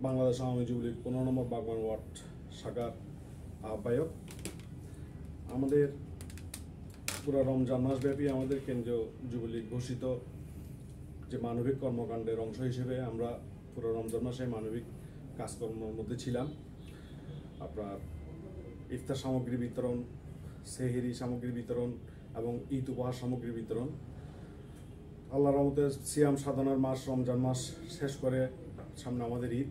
বাংলাদেশ আওয়ামী যুবলীগ 15 নম্বর Baghban word শাখার আহ্বায়ক। আমাদের পুরো রমজান মাসব্যাপী আমাদের কেন্দ্রীয় যুবলীগ ঘোষিত যে মানবিক কর্মকাণ্ডের অংশ হিসেবে আমরা পুরো রমজান মাসে মানবিক কাজকর্মের মধ্যে ছিলাম। আপনার ইফতার সামগ্রী বিতরণ, সেহরি সামগ্রী বিতরণ এবং ঈদ উপহার সামগ্রী বিতরণ। আল্লাহর রহমতে সিয়াম সাধনার মাস রমজান মাস শেষ করে সামনে আমাদের ঈদ।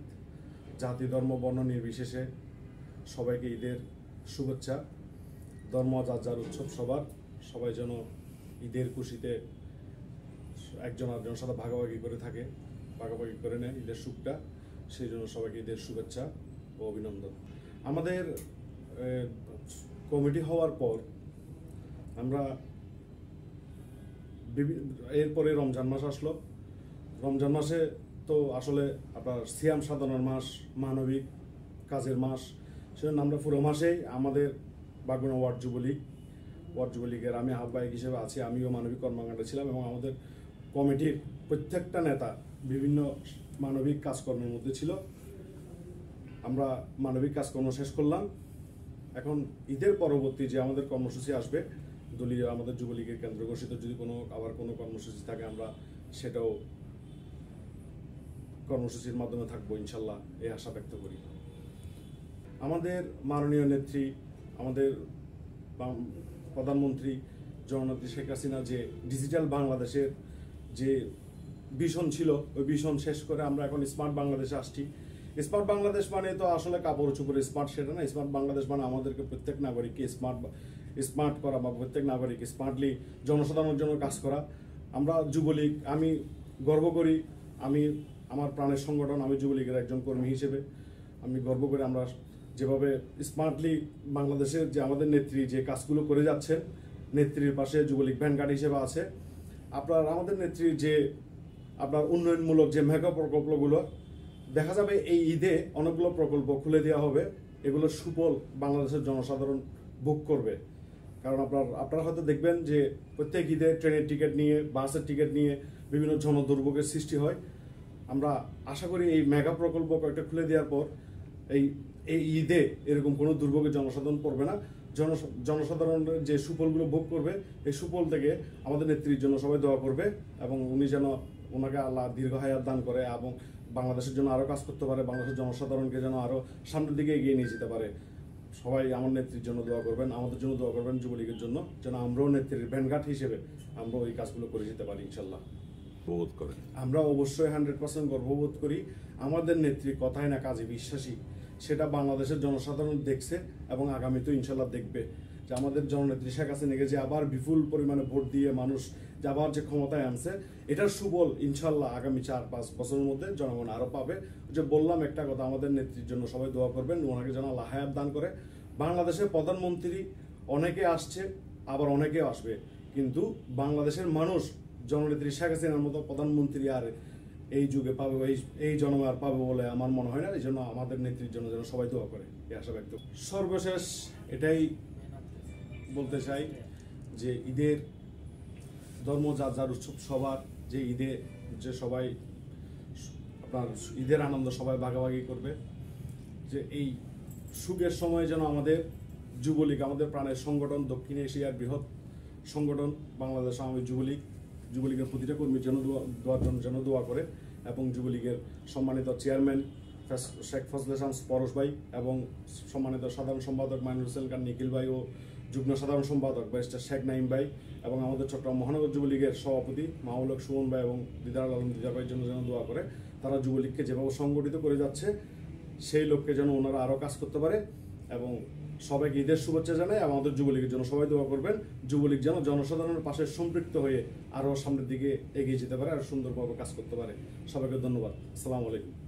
জাতি ধর্ম বর্ণ নির্বিশেষে সবাইকে ঈদের শুভেচ্ছা। ধর্ম যার যার উৎসব সবাই যেন ঈদের খুশিতে একজন আরেকজনের সাথে ভাগাভাগি করে নেয় ঈদের সুখটা। সেই জন্য সবাইকে ঈদের শুভেচ্ছা ও অভিনন্দন। আমাদের কমিটি হওয়ার পর আমরা এরপরে রমজান মাস আসলো। রমজান মাসে তো আসলে আপনার সিয়াম সাধনার মাস, মানবিক কাজের মাস। সেজন্য আমরা পুরো মাসেই আমাদের বাগবান ওয়ার্ড যুবলীগের আমি আহ্বায়ক হিসেবে আছি। আমিও মানবিক কর্মকাণ্ডে ছিলাম এবং আমাদের কমিটির প্রত্যেকটা নেতা বিভিন্ন মানবিক কাজকর্মের মধ্যে ছিল। আমরা মানবিক কাজকর্ম শেষ করলাম। এখন ঈদের পরবর্তী যে আমাদের কর্মসূচি আসবে দলীয় আমাদের যুবলীগের কেন্দ্র ঘোষিত, যদি আবার কোনো কর্মসূচি থাকে আমরা সেটাও কর্মসূচির মাধ্যমে থাকবো ইনশাল্লাহ, এই আশা ব্যক্ত করি। আমাদের মাননীয় নেত্রী, আমাদের প্রধানমন্ত্রী জননেত্রী শেখ হাসিনা যে ডিজিটাল বাংলাদেশের যে ভিশন ছিল, ওই ভিশন শেষ করে আমরা এখন স্মার্ট বাংলাদেশে আসছি। স্মার্ট বাংলাদেশ মানে তো আসলে কাপড় চোপড়ে স্মার্ট সেটা না। স্মার্ট বাংলাদেশ মানে আমাদেরকে প্রত্যেক নাগরিককে স্মার্ট করা বা প্রত্যেক নাগরিক স্মার্টলি জনসাধারণের জন্য কাজ করা। আমরা যুবলীগ, আমি গর্ব করি, আমি আমার প্রাণের সংগঠন, আমি যুবলীগের একজন কর্মী হিসেবে আমি গর্ব করি আমরা যেভাবে স্মার্টলি বাংলাদেশের যে আমাদের নেত্রী যে কাজগুলো করে যাচ্ছেন, নেত্রীর পাশে যুবলীগ ভ্যানগার্ড হিসেবে আছে। আমাদের নেত্রীর যে উন্নয়নমূলক যে মেগা প্রকল্পগুলো দেখা যাবে এই ঈদে অনেকগুলো প্রকল্প খুলে দেওয়া হবে। এগুলোর সুফল বাংলাদেশের জনসাধারণ ভোগ করবে। কারণ আপনারা হয়তো দেখবেন যে প্রত্যেক ঈদে ট্রেনের টিকিট নিয়ে, বাসের টিকিট নিয়ে বিভিন্ন জনদুর্ভোগের সৃষ্টি হয়। আমরা আশা করি এই মেগা প্রকল্প কয়েকটা খুলে দেওয়ার পর এই ঈদে এরকম কোনো দুর্ভোগের জনসাধারণ পড়বে না। জনসাধারণের যে সুফলগুলো ভোগ করবে, এই সুফল থেকে আমাদের নেত্রীর জন্য সবাই দোয়া করবে এবং ওনাকে আল্লাহ দীর্ঘ হায়াত দান করে এবং বাংলাদেশের জন্য আরও কাজ করতে পারে, বাংলাদেশের জনসাধারণকে যেন আরও সামনের দিকে এগিয়ে নিয়ে যেতে পারে। সবাই আমার নেত্রীর জন্য দোয়া করবেন, আমাদের জন্য দোয়া করবেন, যুবলীগের জন্য যেন আমরাও নেত্রীর ভ্যানগার্ড হিসেবে আমরাও এই কাজগুলো করে যেতে পারি ইনশাল্লাহ। আমরা অবশ্যই 100% গর্ববোধ করি। আমাদের নেত্রী কথায় না কাজে বিশ্বাসী, সেটা বাংলাদেশের জনসাধারণ দেখছে এবং আগামীতেও ইনশাল্লাহ দেখবে যে আমাদের জননেত্রী শেখ হাসিনাকে যে আবার বিপুল পরিমাণে ভোট দিয়ে মানুষ যে আবার যে ক্ষমতায় আনছে, এটার সুফল ইনশাল্লাহ আগামী 4-5 বছরের মধ্যে জনগণ আরও পাবে। যে বললাম একটা কথা, আমাদের নেত্রীর জন্য সবাই দোয়া করবেন, ওনাকে যেন আল্লাহ হায়াত দান করে। বাংলাদেশের প্রধানমন্ত্রী অনেকে আসছে, আবার অনেকে আসবে, কিন্তু বাংলাদেশের মানুষ জননেত্রী শেখ হাসিনার মতো প্রধানমন্ত্রী আর এই যুগে পাবে, এই জন্মে আর পাবে বলে আমার মনে হয় না। এই জন্য আমাদের নেত্রীর জন্য যেন সবাই দোয়া করে, এই আশা ব্যক্ত। সর্বশেষ এটাই বলতে চাই যে ঈদের ধর্ম যার যার উৎসব সবার, যে ঈদে যে সবাই ঈদের আনন্দ সবাই ভাগাভাগি করবে। যে এই সুখের সময় যেন আমাদের যুবলীগ, আমাদের প্রাণের সংগঠন, দক্ষিণ এশিয়ার বৃহৎ সংগঠন বাংলাদেশ আওয়ামী যুবলীগের প্রতিটা কর্মীর যেন দোয়া করে এবং যুবলীগের সম্মানিত চেয়ারম্যান শেখ ফজলে শামস পরশ ভাই এবং সম্মানিত সাধারণ সম্পাদক মাইনুল হোসেন খান নিখিল ভাই ও যুগ্ম সাধারণ সম্পাদক ব্যারিস্টার শেখ নাইম ভাই এবং আমাদের চট্টগ্রাম মহানগর যুবলীগের সভাপতি মাহমুদ সুমন ভাই এবং দিদার আলম দিদার ভাইয়ের জন্য যেন দোয়া করে। তারা যুবলীগকে যেভাবে সংগঠিত করে যাচ্ছে, সেই লক্ষ্যে যেন ওনারা আরও কাজ করতে পারে এবং সবাইকে ঈদের শুভেচ্ছা জানাই। আমাদের যুবলীগের জন্য সবাই দোয়া করবেন, যুবলীগ যেন জনসাধারণের পাশে সম্পৃক্ত হয়ে আরও সামনের দিকে এগিয়ে যেতে পারে, আর সুন্দরভাবে কাজ করতে পারে। সবাইকে ধন্যবাদ। আসসালামু আলাইকুম।